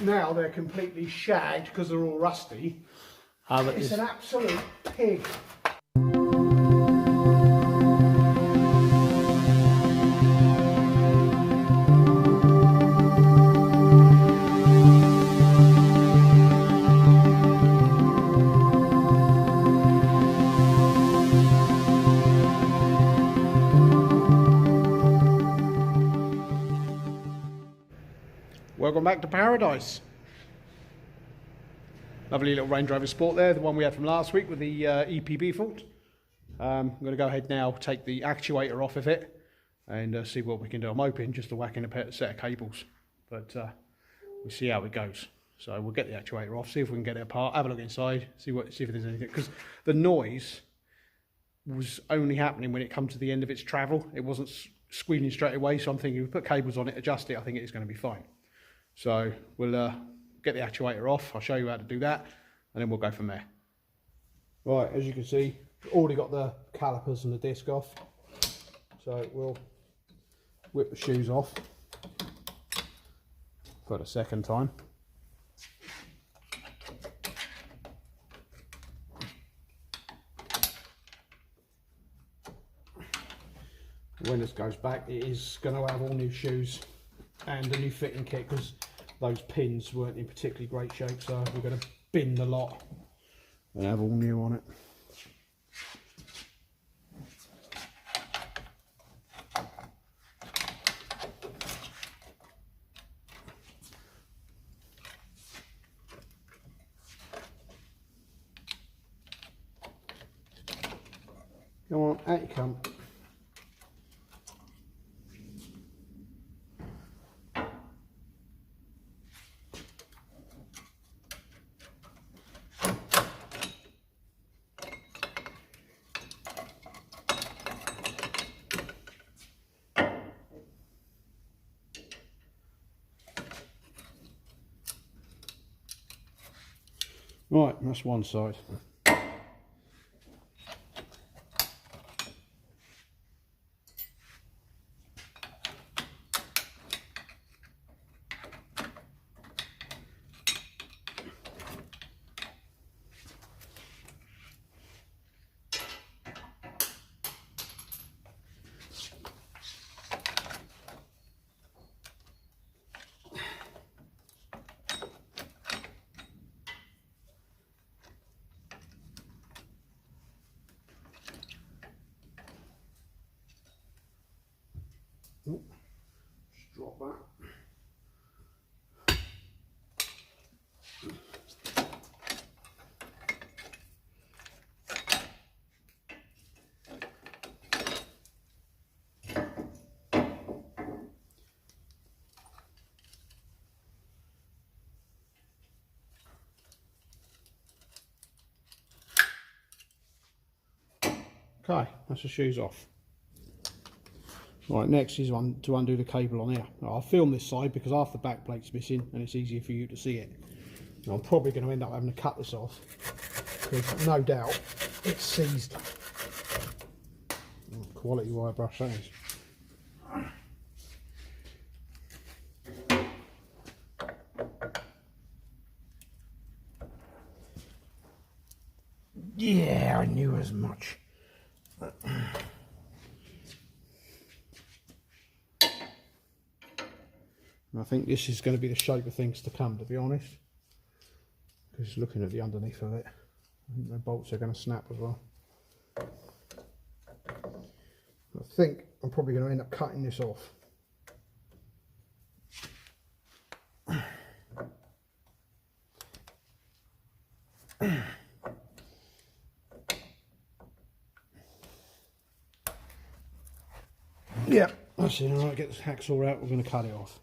now they're completely shagged because they're all rusty. It's an absolute pig. Welcome back to paradise. Lovely little Range Rover Sport there, the one we had from last week with the EPB fault. I'm going to go ahead now, take the actuator off of it and see what we can do. I'm hoping just to whack in a set of cables, but we'll see how it goes. So we'll get the actuator off, see if we can get it apart, have a look inside, see if there's anything. Because the noise was only happening when it come to the end of its travel. It wasn't squealing straight away, so I'm thinking if we put cables on it, adjust it, I think it's going to be fine. So we'll get the actuator off, I'll show you how to do that, and then we'll go from there. Right, as you can see, already got the calipers and the disc off. So we'll whip the shoes off for the second time. When this goes back, it is going to have all new shoes and a new fitting kit because those pins weren't in particularly great shape, so we're going to bin the lot and have all new on it. Come on, out you come. Right, that's one side. Just drop that. Okay, that's the shoes off. Right, next is to undo the cable on here. Now, I'll film this side because half the back plate's missing and it's easier for you to see it. Now, I'm probably going to end up having to cut this off because no doubt it's seized. Oh, quality wire brush that is. Yeah, I knew as much. I think this is going to be the shape of things to come, to be honest. Because looking at the underneath of it, I think the bolts are going to snap as well. I think I'm probably going to end up cutting this off. Yeah, that's it. Alright, get this hacksaw out, we're going to cut it off.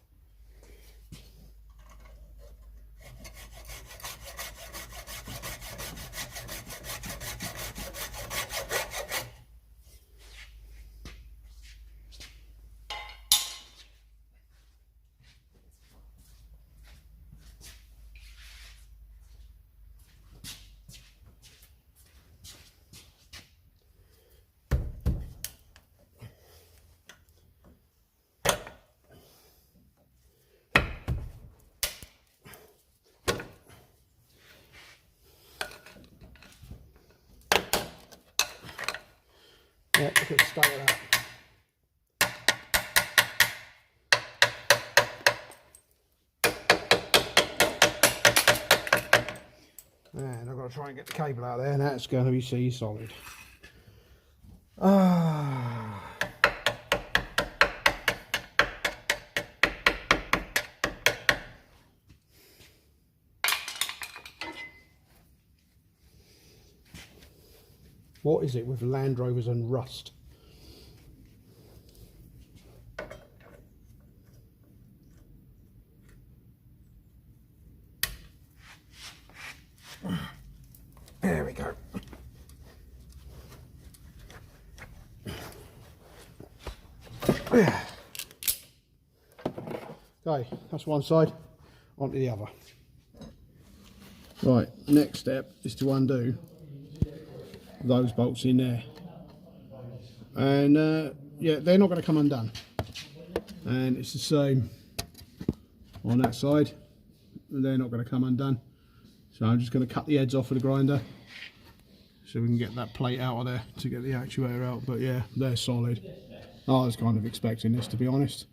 look at the state of that. And I've got to try and get the cable out there, and that's going to be sea solid. What is it with Land Rovers and rust? There we go. Okay, that's one side, onto the other. Right, next step is to undo those bolts in there. And yeah, they're not going to come undone. And it's the same on that side. They're not going to come undone. So I'm just going to cut the heads off with the grinder so we can get that plate out of there to get the actuator out. But yeah, they're solid. I was kind of expecting this, to be honest.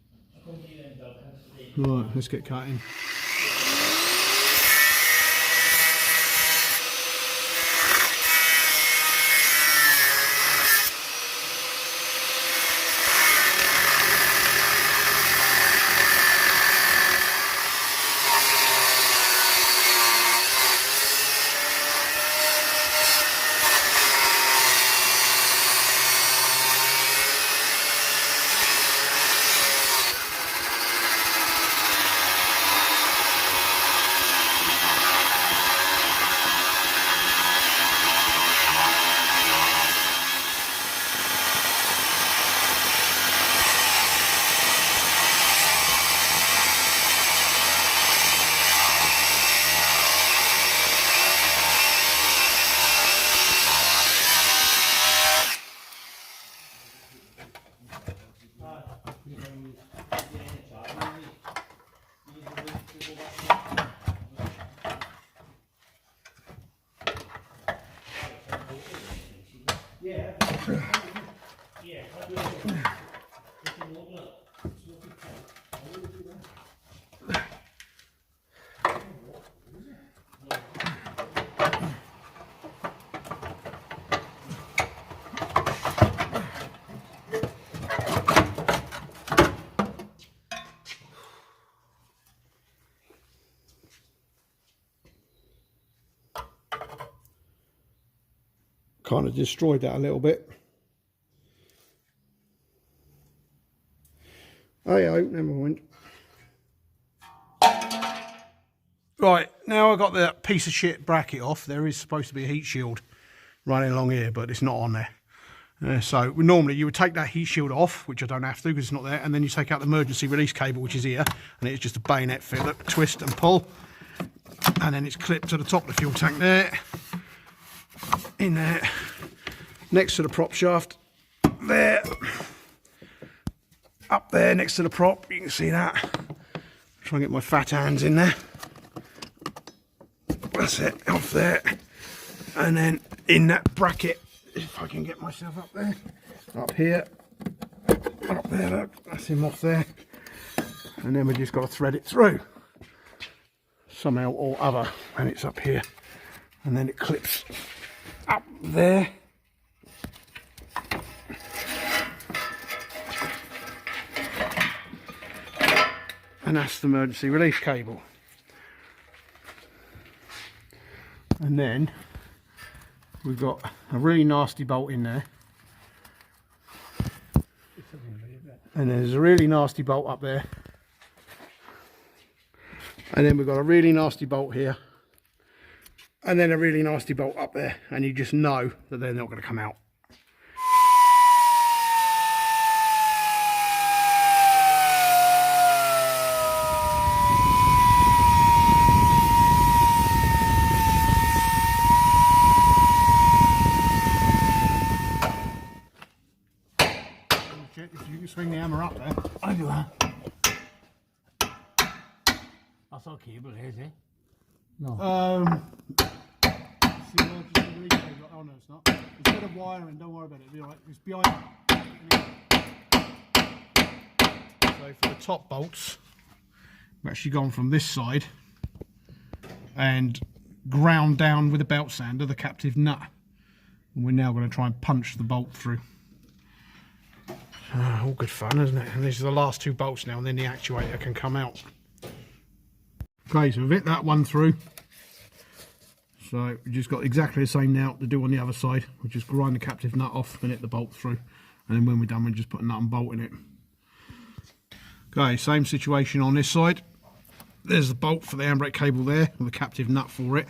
Right, let's get cutting. Kind of destroyed that a little bit. Oh yeah, never mind. Right, now I've got the piece of shit bracket off. There is supposed to be a heat shield running along here, but it's not on there. So normally you would take that heat shield off, which I don't have to because it's not there, and then you take out the emergency release cable, which is here, and it's just a bayonet filler, twist and pull, and then it's clipped to the top of the fuel tank there, in there, next to the prop shaft, there, up there next to the prop, you can see that. Try and get my fat hands in there. That's it, off there, and then in that bracket, if I can get myself up there, up here, up there, look, that's him off there, and then we just got to thread it through somehow or other, and it's up here, and then it clips up there, and that's the emergency release cable. And then we've got a really nasty bolt in there, and there's a really nasty bolt up there, and then we've got a really nasty bolt here, and then a really nasty bolt up there, and you just know that they're not going to come out. If you can swing the hammer up there. I do that. I saw cable, is it? No. See, Oh no, it's not. It's a bit of wiring, don't worry about it, it'll be alright. It's behind. So for the top bolts, we've actually gone from this side and ground down with a belt sander the captive nut. And we're now going to try and punch the bolt through. All good fun, isn't it? And these are the last two bolts now, and then the actuator can come out. Okay, so we've hit that one through. So we've just got exactly the same now to do on the other side. We'll just grind the captive nut off and hit the bolt through. And then when we're done, we'll just put a nut and bolt in it. Okay, same situation on this side. There's the bolt for the handbrake cable there, with the captive nut for it.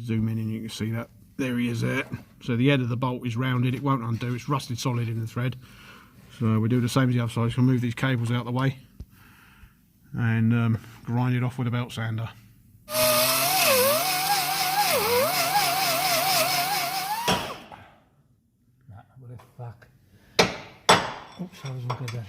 Zoom in and you can see that. There he is there. So the head of the bolt is rounded, it won't undo, it's rusted solid in the thread. So we do the same as the other side, so we'll move these cables out of the way and grind it off with a belt sander. What the fuck? Oops, I wasn't good there.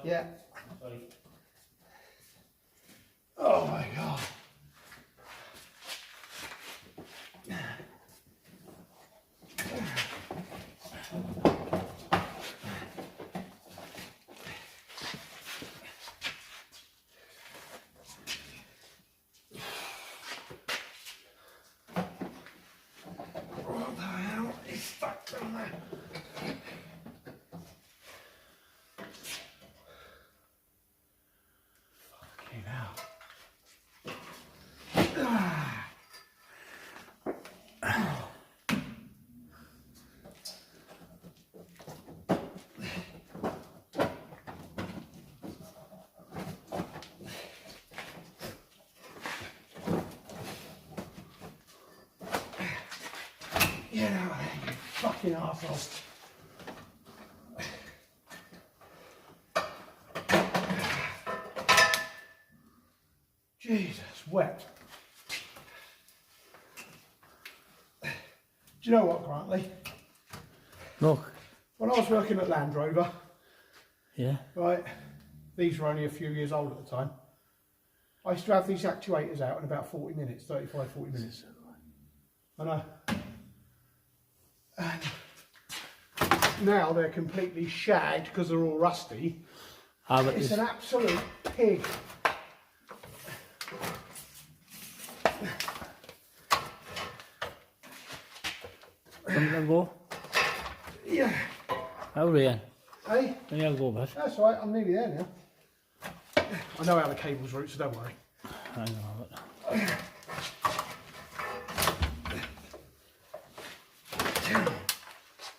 Yeah. Sorry. Oh my god. What the hell is stuck down there? Get out of there, you fucking arsehole. Jesus, wet. Do you know what, Grantley? Look. When I was working at Land Rover, Yeah. right, these were only a few years old at the time, I used to have these actuators out in about 40 minutes, 35, 40 minutes. I know. And now they're completely shagged because they're all rusty. It's an absolute pig. Can go? Yeah. How are we in? Hey? Can you go, bud? That's right, I'm nearly there now. I know how the cable's route, so don't worry. I know it.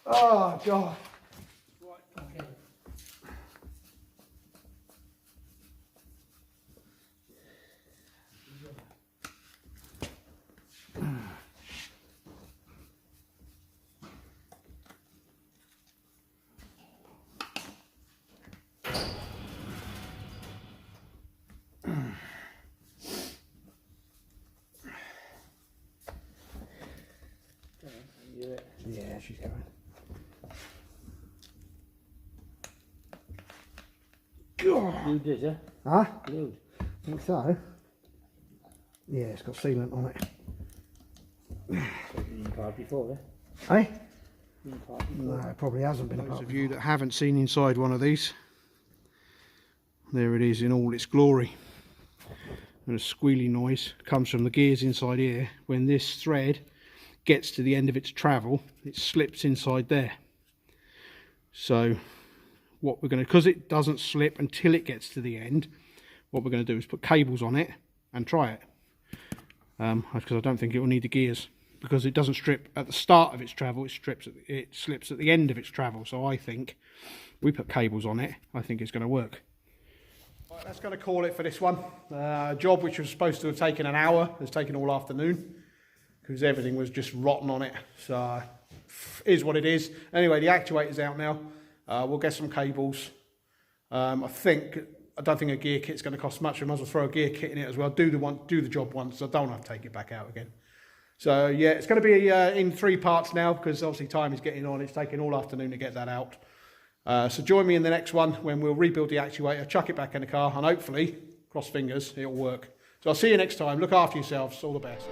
Oh, God. Right, okay. she's going. You did, yeah? Huh? You. I think so. Yeah, it's got sealant on it. Been apart before, eh? Eh? Been apart before. No, it probably hasn't been. Those of you that haven't seen inside one of these, there it is in all its glory. And a squealy noise comes from the gears inside here. When this thread gets to the end of its travel, it slips inside there. So what we're going to, because it doesn't slip until it gets to the end, what we're going to do is put cables on it and try it. Because I don't think it will need the gears, because it doesn't strip at the start of its travel, it slips at the end of its travel. So I think we put cables on it, I think it's going to work. Right, that's going to call it for this one. Job which was supposed to have taken an hour has taken all afternoon because everything was just rotten on it. So is what it is. Anyway, the actuator's out now. We'll get some cables. I don't think a gear kit's going to cost much. We might as well throw a gear kit in it as well. Do the job once. So I don't have to take it back out again. So yeah, it's going to be in 3 parts now because obviously time is getting on. It's taking all afternoon to get that out. So join me in the next one when we'll rebuild the actuator, chuck it back in the car, and hopefully, cross fingers, it'll work. So I'll see you next time. Look after yourselves. All the best.